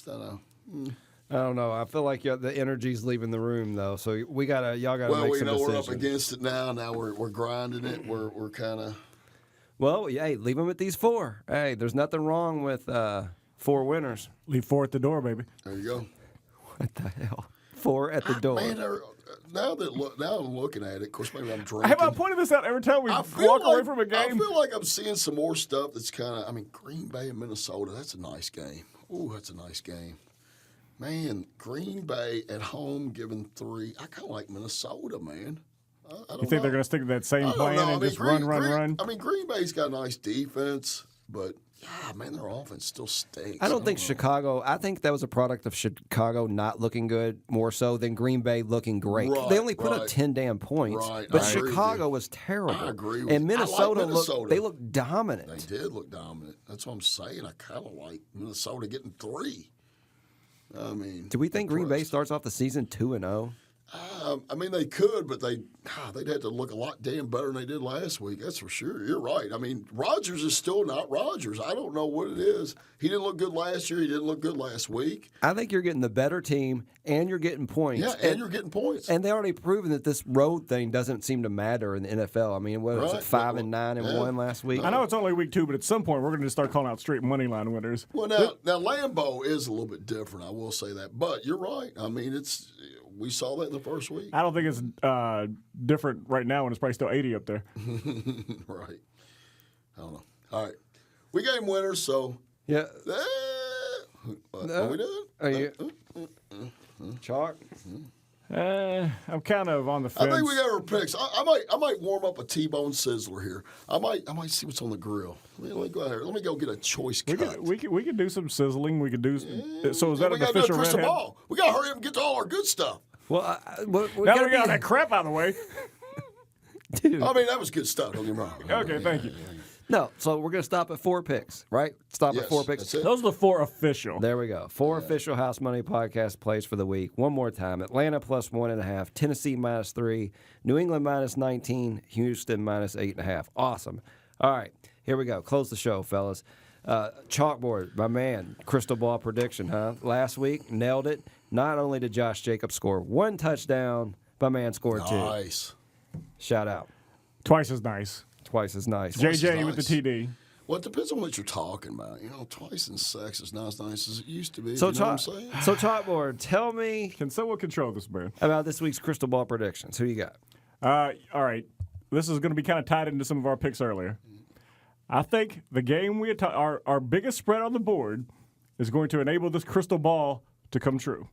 A: I don't know. I feel like the energy's leaving the room though. So y'all gotta
B: Well,
A: make
B: we
A: some
B: know
A: decisions.
B: we're up against it now. Now we're grinding it. We're kind of.
A: Well, hey, leave them at these 4. Hey, there's nothing wrong with 4 winners.
C: Leave 4 at the door, baby.
B: There you go.
A: What the hell? 4 at the door.
B: Man, now I'm looking at it. Of course, maybe I'm drinking.
C: Have I pointed this out every time we
B: I
C: walk
B: feel
C: away from a game?
B: I feel like I'm seeing some more stuff that's kind of. I mean, Green Bay and Minnesota. That's a nice game. Ooh, that's a nice game. Man, Green Bay at home giving 3. I kind of like Minnesota, man. I don't
C: You think
B: know.
C: they're going to stick to that same
B: I don't
C: plan
B: know.
C: and just run?
B: I mean, Green Bay's got a nice defense, but man, their offense still stinks.
A: I don't think
B: know.
A: Chicago. I think that was a product of Chicago not looking good more so than Green Bay looking great.
B: Right,
A: They only put up
B: right.
A: 10 damn points,
B: Right,
A: but
B: I agree with
A: Chicago
B: you.
A: was terrible.
B: I agree with
A: and
B: you. I like
A: Minnesota,
B: Minnesota.
A: They looked dominant.
B: They did look dominant. That's what I'm saying. I kind of like Minnesota getting 3. I mean,
A: Do we think Green Bay
B: impressed.
A: starts off the season 2-0?
B: I mean, they could, but they'd have to look a lot damn better than they did last week. That's for sure. You're right. I mean, Rodgers is still not Rodgers. I don't know what it is. He didn't look good last year. He didn't look good last week.
A: I think you're getting the better team, and you're getting points.
B: Yeah, and you're getting points.
A: And they already proven that this road thing doesn't seem to matter in the NFL. I mean, what was it,
B: Right.
A: 5-9-1 last week?
C: I know it's only week 2, but at some point we're going to start calling out straight money line winners.
B: Well, now Lambeau is a little bit different. I will say that. But you're right. I mean, we saw that in the first week.
C: I don't think it's different right now when it's probably still 80 up there.
B: Right. I don't know. All right. We game winners, so.
A: Yeah.
B: Are we done?
A: Are you chalk?
C: I'm kind of on the
B: I
C: fence.
B: think we got our picks. I might warm up a T-bone sizzler here. I might see what's on the grill. Let me go here. Let me go get a choice cut.
C: We could do some sizzling. We could do. So is that
B: we
C: an
B: got to do a
C: official
B: crystal
C: redhead?
B: ball. We got to hurry up and get to all our good stuff.
A: Well, we
C: Now that
A: gotta
C: we got
A: be-
C: that crap out of the way.
A: Dude.
B: I mean, that was good stuff. Don't get me wrong.
C: Okay, thank you.
A: No, so we're gonna stop at 4 picks, right? Stop
B: Yes,
A: at 4 picks.
B: that's it.
C: Those are the 4 official.
A: There we go. 4 official House Money Podcast plays for the week. One more time. Atlanta plus 1.5. Tennessee minus 3. New England minus 19. Houston minus 8.5. Awesome. All right. Here we go. Close the show, fellas. Chalkboard, my man. Crystal ball prediction, huh? Last week, nailed it. Not only did Josh Jacobs score 1 touchdown, my man scored 2.
B: Nice.
A: Shout out.
C: Twice as nice.
A: Twice as nice.
C: JJ with the
B: nice.
C: TD.
B: Well, it depends on what you're talking about. You know, twice in sex is not as nice as it used to be.
A: So,
B: you know what I'm saying?
A: so Chalkboard, tell me
C: Can someone control this man?
A: about this week's crystal ball predictions. Who you got?
C: All right. This is going to be kind of tied into some of our picks earlier. I think the game our biggest spread on the board is going to enable this crystal ball to come true.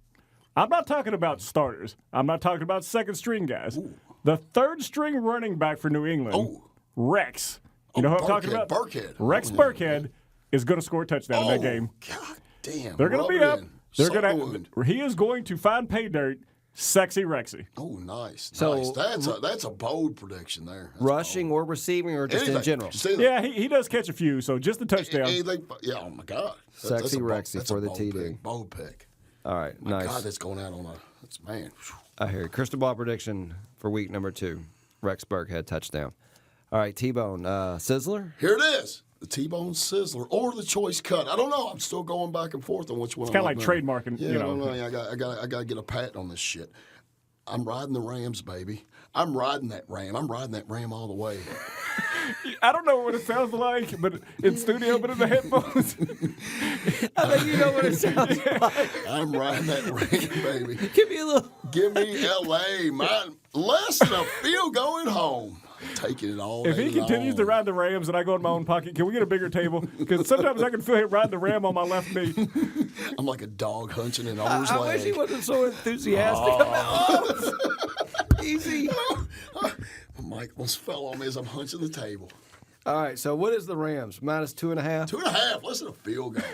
C: I'm not talking about starters. I'm not talking about second string guys. The third string running back for New England, Rex. You know who I'm talking about?
B: Burkhead.
C: Rex Burkhead is going to score a touchdown in that game.
B: God damn.
C: They're going to
B: Rub
C: be
B: it
C: up.
B: in.
C: They're
B: Suck the
C: going
B: wound.
C: to. He is going to find pay dirt Sexy Rexy.
B: Oh, nice.
A: So-
B: nice. That's a bold prediction there. That's
A: Rushing
B: bold.
A: or receiving or just in
B: Anything.
A: general?
B: Just anything.
C: Yeah, he does catch a few, so just the touchdown.
B: Anything. Yeah, oh, my God.
A: Sexy
B: a bold-
A: Rexy
B: that's
A: for
B: a
A: the
B: bold
A: TD.
B: Pick. Bold pick.
A: All right,
B: My
A: nice.
B: God, that's going out on a. That's, man.
A: I hear you. Crystal ball prediction for week number 2. Rex Burkhead touchdown. All right, T-Bone. Sizzler?
B: Here it is. The T-bone sizzler or the choice cut. I don't know. I'm still going back and forth on which one.
C: It's kind of like trademarking,
B: Yeah,
C: you know.
B: no, I got to get a pat on this shit. I'm riding the Rams, baby. I'm riding that Ram. I'm riding that Ram all the way.
C: I don't know what it sounds like, but in studio, but in the headphones.
A: I think you know what it sounds like.
B: I'm riding that Ram, baby.
A: Give me a little.
B: Give me L.A. Less than a field going home. I'm taking it all
C: If
B: day
C: he continues to
B: long.
C: ride the Rams and I go in my own pocket, can we get a bigger table? Because sometimes I can feel him riding the Ram on my left knee.
B: I'm like a dog hunching an owner's
A: I
B: leg.
A: wish he wasn't so enthusiastic about it. Easy.
B: Mike almost fell on me as I'm hunching the table.
A: All right, so what is the Rams? -2.5?
B: 2.5. Less than a field goal.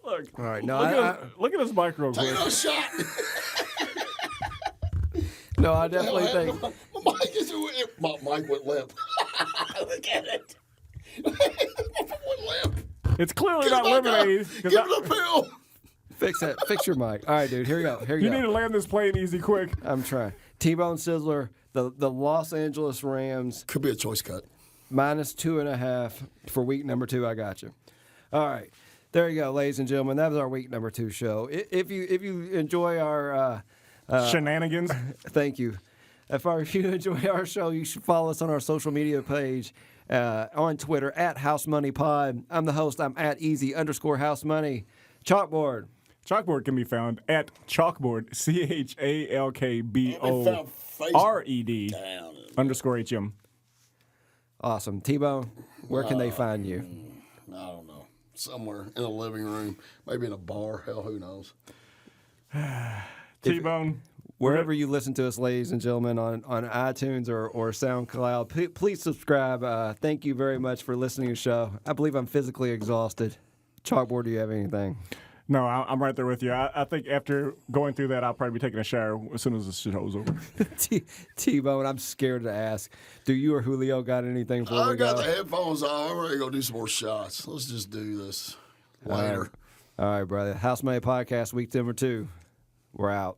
C: Look,
A: All right, no,
C: look at this mic real quick.
B: Take a shot.
A: no, I definitely think.
B: My Mike went limp. Look at it. Went limp.
C: It's clearly
B: Get
C: not
B: him back up.
C: lemonade.
B: Give him a pill.
A: Fix that. Fix your mic. All right, dude. Here we go. Here you
C: You
A: go.
C: need to land this plane easy quick.
A: I'm trying. T-Bone Sizzler, the Los Angeles Rams,
B: Could be a choice cut.
A: -2.5 for week number 2. I got you. All right. There you go, ladies and gentlemen. That was our week number 2 show. If you enjoy our
C: Shenanigans.
A: thank you. If you enjoy our show, you should follow us on our social media page on Twitter @HouseMoneyPod. I'm the host. I'm @easy_housemoney. Chalkboard.
C: Chalkboard can be found at Chalkboard, CHALKBORED _HM.
A: Awesome. T-Bone, where can they find you?
B: I don't know. Somewhere in a living room. Maybe in a bar. Hell, who knows?
C: T-Bone.
A: Wherever you listen to us, ladies and gentlemen, on iTunes or SoundCloud, please subscribe. Thank you very much for listening to the show. I believe I'm physically exhausted. Chalkboard, do you have anything?
C: No, I'm right there with you. I think after going through that, I'll probably be taking a shower as soon as the show's over.
A: T-Bone, I'm scared to ask. Do you or Julio got anything for
B: I
A: we
B: got
A: go?
B: the headphones on. I'm ready to go do some more shots. Let's just do this later.
A: All right, brother. House Money Podcast, week number 2. We're out.